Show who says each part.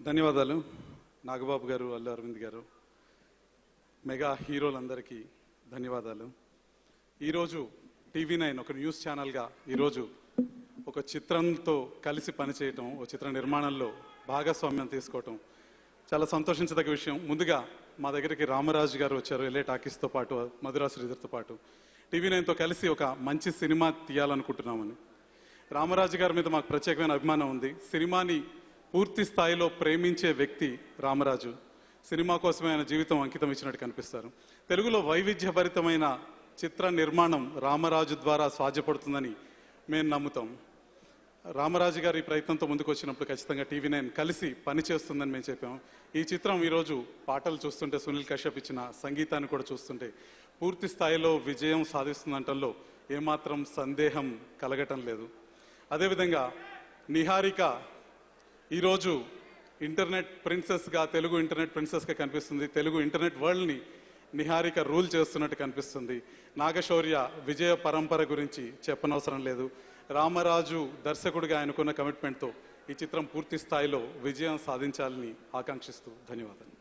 Speaker 1: ధన్యవాదాలు నాగబాబు గారు, అల్లు అరవింద్ గారు, మెగా హీరోలందరికీ ధన్యవాదాలు. ఈరోజు TV9 ఒక న్యూస్ ఛానల్గా ఈరోజు ఒక చిత్రంతో కలిసి పనిచేయటం, ఒక చిత్ర నిర్మాణంలో భాగస్వామ్యం తీసుకోవటం చాలా సంతోషించదగ్గ విషయం. ముందుగా మా దగ్గరికి రామరాజు గారు వచ్చారు, LA టాకీస్తో పాటు, మధురా శ్రీధర్తో పాటు. TV9తో కలిసి ఒక మంచి సినిమా తీయాలనుకుంటున్నామని. రామరాజు గారి మీద మాకు ప్రత్యేకమైన అభిమానం ఉంది. సినిమాని పూర్తి స్థాయిలో ప్రేమించే వ్యక్తి రామరాజు. సినిమా కోసమే ఆయన జీవితం అంకితం ఇచ్చినట్టు కనిపిస్తారు. తెలుగులో వైవిధ్యభరితమైన చిత్ర నిర్మాణం రామరాజు ద్వారా సాధ్యపడుతుందని మేము నమ్ముతాం. రామరాజు గారి ప్రయత్నంతో ముందుకు వచ్చినప్పుడు ఖచ్చితంగా TV9 కలిసి పనిచేస్తుందని మేము చెప్పాం. ఈ చిత్రం ఈరోజు పాటలు చూస్తుంటే, సునీల్ కశ్యప్ ఇచ్చిన సంగీతాన్ని కూడా చూస్తుంటే పూర్తి స్థాయిలో విజయం సాధిస్తుందంటంలో ఏమాత్రం సందేహం కలగటం లేదు. అదేవిధంగా నిహారిక ఈరోజు ఇంటర్నెట్ ప్రిన్సెస్గా, తెలుగు ఇంటర్నెట్ ప్రిన్సెస్గా కనిపిస్తుంది. తెలుగు ఇంటర్నెట్ వరల్డ్ని నిహారిక రూల్ చేస్తున్నట్టు కనిపిస్తుంది. నాగశౌర్య విజయ పరంపర గురించి చెప్పనవసరం లేదు. రామరాజు దర్శకుడిగా ఆయనకున్న కమిట్మెంట్తో ఈ చిత్రం పూర్తి స్థాయిలో విజయం సాధించాలని ఆకాంక్షిస్తూ ధన్యవాదాలు.